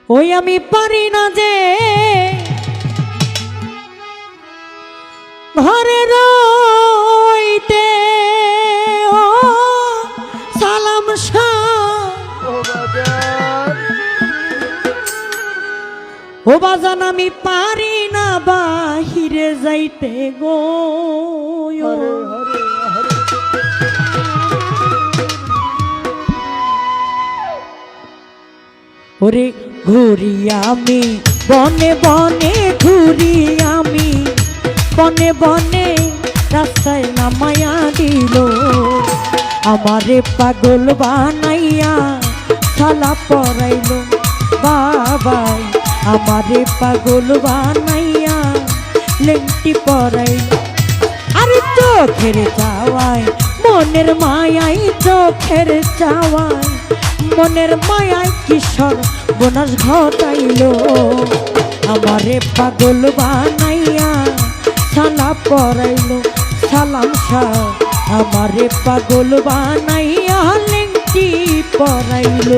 ওই আমি পারি না যে ঘরে রইতে ও সালাম ও বাজান আমি পারি না বাহিরে যাইতে গো ওরে ঘুরি আমি বনে বনে ঘুরি আমি বনে বনে রাস্তায় নামায়া দিল আমারে পাগল বানাইয়া ছালা পরাইল বাবাই আমারে পাগল বানাইয়া লেংটি পরাইল আরে চোখের চাওয়ায় মনের মায়াই চোখের চাওয়ায় মনের মায়ায় কিশোর বনাস ঘটাইল আমারে পাগল বানাইয়া ছালা পরাইল সালাম শাহ আমারে পাগল বানাইয়া লেংটি পরাইল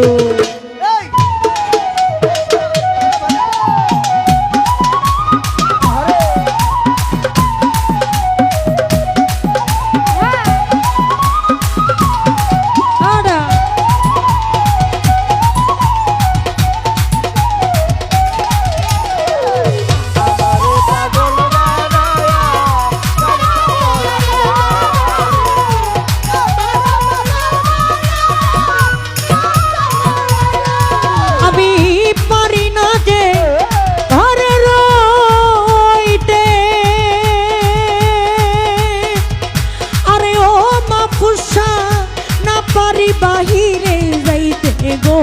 বাহিরে যাইতে গো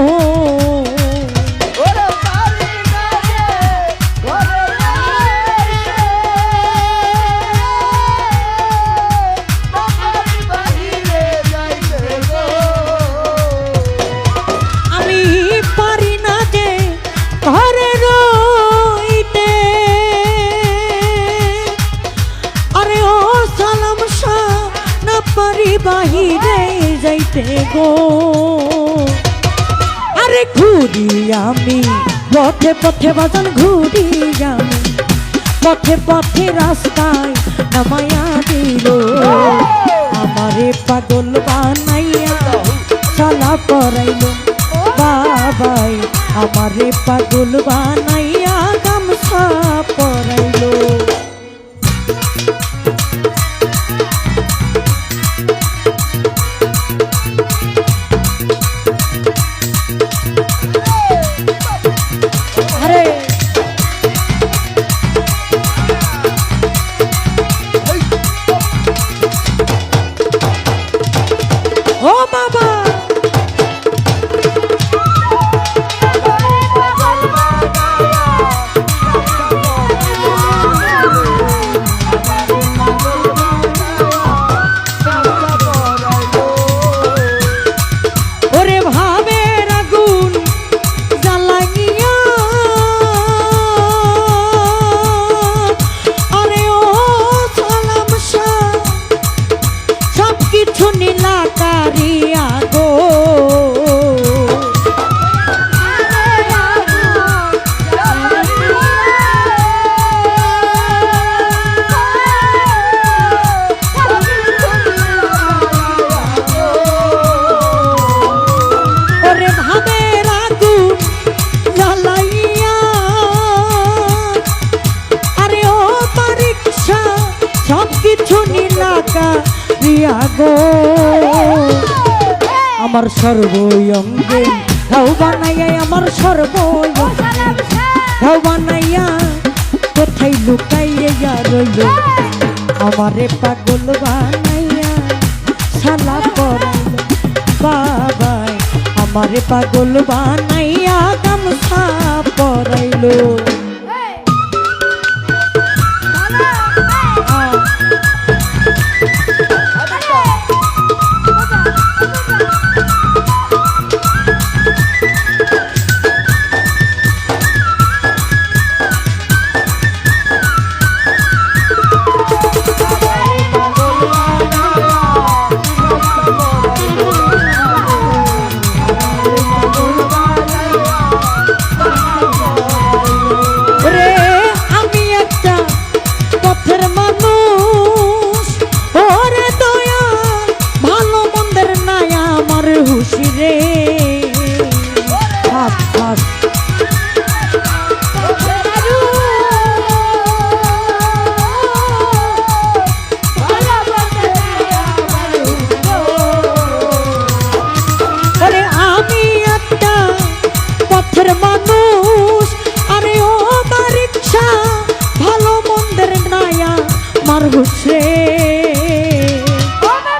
আমি পারি না যে ঘরে রইতে আরে ও সালাম শাহ না পারি বাহিরে যাইতে গো আরে ঘুরি আমি পথে পথে বাজান ঘুরি আমি পথে পথে রাস্তায় নামায়া দিল আমারে পাগল বানাইয়া ছালা পরাইল বাবাই আমারে পাগল বানাইয়া গামছা পরাইল ও বাবা ওরে ভাবের আগুন জ্বালাইয়া আরে ও সালাম শাহ সব কিছু নীলা কারিয়া গো ওরে ভাবের আগুন জ্বালাইয়া আরে ও পরীক্ষা সব কিছু নীলা কারিয়া গো আমার সর্বঙ্গে ধাও বানাইয়া আমার ধাও বানাইয়া কোথায় লুকাইয়া রইল আমারে পাগল বানাইয়া ছালা পরাইল বাবাই আমারে পাগল বানাইয়া গামছা পরাইল রে হাত হাত আমি একটা পথের মানুষ আরে ও আমার ইচ্ছা ভালো মন্দের নায়া মারহুস রে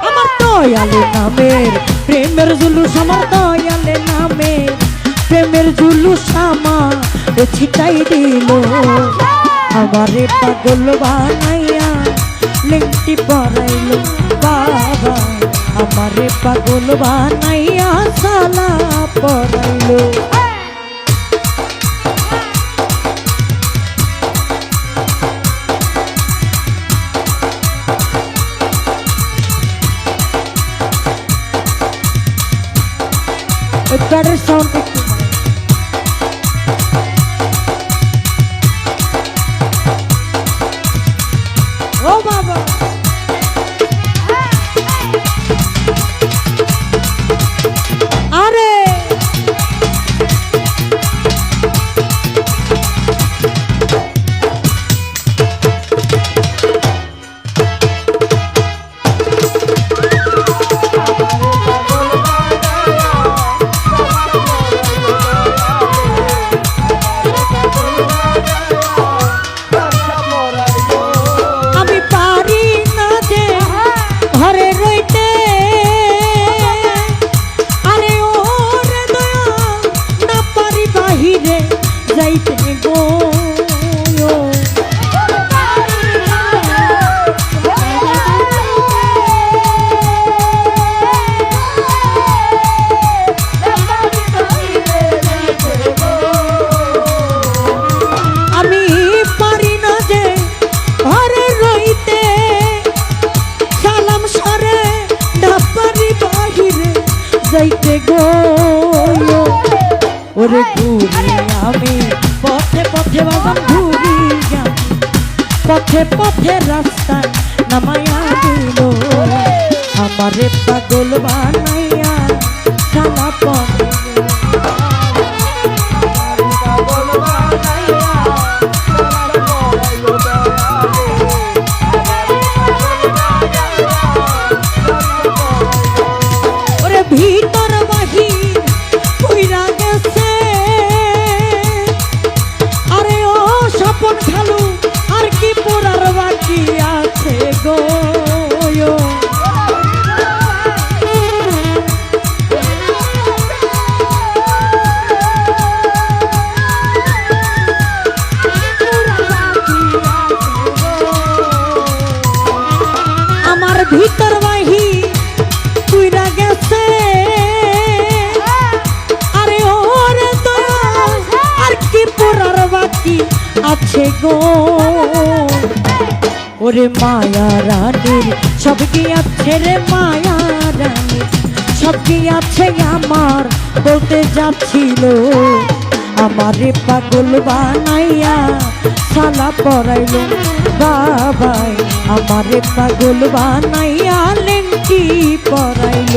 আমার দয়ালে নামের প্রেমের জুলুস আমার দয়ালে নামের প্রেমের জুলুস আমার ছিটাই দিল আমারে পাগল বানাইয়া লিংটি পরাইল বাবা আমারে পাগল বানাইয়া সালা পরাইল better sound একটু ও বাবা আরে যাইতে গো ওরে ঘুরি আমি পথে পথে বাজান ঘুরি পথে পথে রাস্তায় নামাইয়া দিল আমারে পাগল বানাইয়া সালা ভিতর বাহির কইরা গেছে আরে ও স্বপন খালু আর কি পোড়ার বাকি আছে গো আমার ভিতর বাহির কইরা গেছে আছে গো ওরে মায়া রানীর সব কি আছে রে মায়া রানীর সব কি আছে আমার বলতে যাচ্ছিল আমারে পাগল বানাইয়া সালা পরাইল বাবাই আমারে পাগল বানাইয়া লেংটি পরাইল